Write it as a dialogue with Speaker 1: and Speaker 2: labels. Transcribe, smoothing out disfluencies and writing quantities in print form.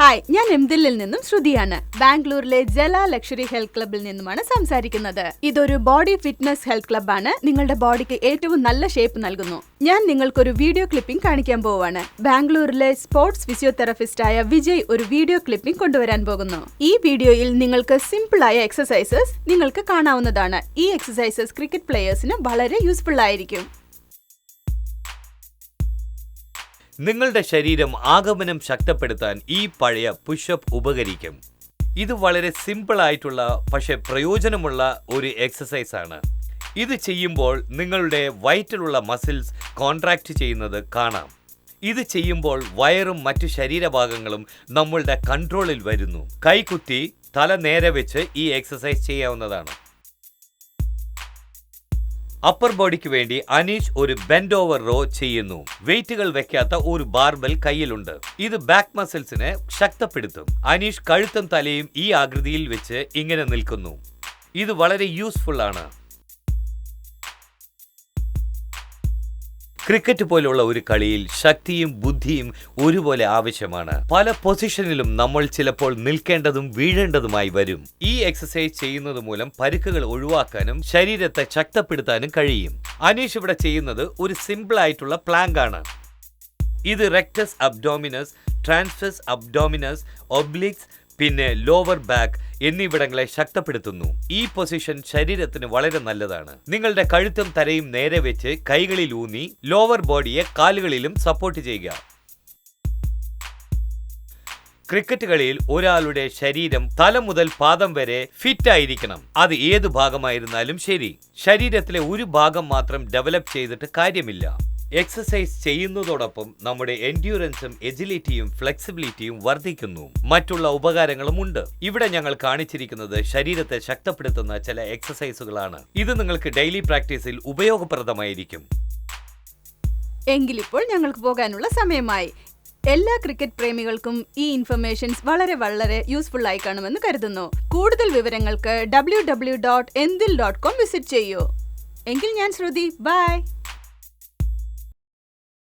Speaker 1: Hi, ഞാൻ എംദില്ലിൽ നിന്നും ശ്രുതിയാണ്. ബാംഗ്ലൂരിലെ ജല ലക്ഷറി ഹെൽത്ത് ക്ലബിൽ നിന്നുമാണ് സംസാരിക്കുന്നത്. ഇതൊരു ബോഡി ഫിറ്റ്നസ് ഹെൽത്ത് ക്ലബ്ബാണ്. നിങ്ങളുടെ ബോഡിക്ക് ഏറ്റവും നല്ല ഷേപ്പ് നൽകുന്നു. ഞാൻ നിങ്ങൾക്കൊരു വീഡിയോ ക്ലിപ്പിംഗ് കാണിക്കാൻ പോവാണ്. ബാംഗ്ലൂരിലെ സ്പോർട്സ് ഫിസിയോതെറപ്പിസ്റ്റായ വിജയ് ഒരു വീഡിയോ ക്ലിപ്പിംഗ് കൊണ്ടുവരാൻ പോകുന്നു. ഈ വീഡിയോയിൽ നിങ്ങൾക്ക് സിമ്പിൾ ആയ എക്സസൈസസ് നിങ്ങൾക്ക് കാണാവുന്നതാണ്. ഈ എക്സസൈസസ് ക്രിക്കറ്റ് പ്ലേയേഴ്സിന് വളരെ യൂസ്ഫുൾ ആയിരിക്കും.
Speaker 2: നിങ്ങളുടെ ശരീരം ആഗമനം ശക്തിപ്പെടുത്താൻ ഈ പഴയ പുഷപ്പ് ഉപകരിക്കും. ഇത് വളരെ സിമ്പിൾ ആയിട്ടുള്ള പക്ഷെ പ്രയോജനമുള്ള ഒരു എക്സസൈസ് ആണ്. ഇത് ചെയ്യുമ്പോൾ നിങ്ങളുടെ വയറ്റിലുള്ള മസിൽസ് കോൺട്രാക്ട് ചെയ്യുന്നത് കാണാം. ഇത് ചെയ്യുമ്പോൾ വയറും മറ്റു ശരീരഭാഗങ്ങളും നമ്മളുടെ കൺട്രോളിൽ വരുന്നു. കൈകുത്തി തല നേരെ വെച്ച് ഈ എക്സസൈസ് ചെയ്യാവുന്നതാണ്. അപ്പർ ബോഡിക്ക് വേണ്ടി അനീഷ് ഒരു ബെൻഡ് ഓവർ റോ ചെയ്യുന്നു. വെയിറ്റുകൾ വെക്കാത്ത ഒരു ബാർബൽ കയ്യിലുണ്ട്. ഇത് ബാക്ക് മസിൽസിനെ ശക്തിപ്പെടുത്തും. അനീഷ് കഴുത്തും തലയും ഈ ആകൃതിയിൽ വെച്ച് ഇങ്ങനെ നിൽക്കുന്നു. ഇത് വളരെ യൂസ്ഫുൾ ആണ്. ക്രിക്കറ്റ് പോലുള്ള ഒരു കളിയിൽ ശക്തിയും ബുദ്ധിയും ഒരുപോലെ ആവശ്യമാണ്. പല പൊസിഷനിലും നമ്മൾ ചിലപ്പോൾ നിൽക്കേണ്ടതും വീഴേണ്ടതുമായി വരും. ഈ എക്സസൈസ് ചെയ്യുന്നത് മൂലം പരിക്കുകൾ ഒഴിവാക്കാനും ശരീരത്തെ ശക്തിപ്പെടുത്താനും കഴിയും. അനീഷ് ഇവിടെ ചെയ്യുന്നത് ഒരു സിമ്പിൾ ആയിട്ടുള്ള പ്ലാങ്ക് ആണ്. ഇത് റെക്ടസ് അബ്ഡോമിനസ്, ട്രാൻസ്ഫസ് അബ്ഡോമിനസ്, ഒബ്ലിക്സ്, പിന്നെ ലോവർ ബാക്ക് എന്നിവിടങ്ങളെ ശക്തിപ്പെടുത്തുന്നു. ഈ പൊസിഷൻ ശരീരത്തിന് വളരെ നല്ലതാണ്. നിങ്ങളുടെ കഴുത്തും തലയും നേരെ വെച്ച് കൈകളിൽ ഊന്നി ലോവർ ബോഡിയെ കാലുകളിലും സപ്പോർട്ട് ചെയ്യുക. ക്രിക്കറ്റ് കളിയിൽ ഒരാളുടെ ശരീരം തല മുതൽ പാദം വരെ ഫിറ്റ് ആയിരിക്കണം. അത് ഏത് ഭാഗമായിരുന്നാലും ശരി. ശരീരത്തിലെ ഒരു ഭാഗം മാത്രം ഡെവലപ്പ് ചെയ്തിട്ട് കാര്യമില്ല. എക്സസൈസ് ചെയ്യുന്നതോടൊപ്പം നമ്മുടെ എൻഡ്യൂറൻസും എജിലിറ്റിയും ഫ്ലെക്സിബിലിറ്റിയും വർദ്ധിക്കുന്നു. മറ്റുള്ള ഉപകാരങ്ങളും ഉണ്ട്. ഇവിടെ ഞങ്ങൾ കാണിച്ചിരിക്കുന്നത് ശരീരത്തെ ശക്തിപ്പെടുത്തുന്ന ചില എക്സസൈസുകളാണ്. ഇത് നിങ്ങൾക്ക് ഡെയിലി പ്രാക്ടീസിൽ ഉപയോഗപ്രദമായിരിക്കും.
Speaker 1: എങ്കിലിപ്പോൾ ഞങ്ങൾക്ക് പോകാനുള്ള സമയമായി. എല്ലാ ക്രിക്കറ്റ് പ്രേമികൾക്കും ഈ ഇൻഫർമേഷൻസ് വളരെ യൂസ്ഫുൾ ആയി കാണുമെന്ന് കരുതുന്നു. കൂടുതൽ വിവരങ്ങൾക്ക് www.endil.com വിസിറ്റ് ചെയ്യൂ. എങ്കിൽ ഞാൻ ശ്രുതി, ബൈ.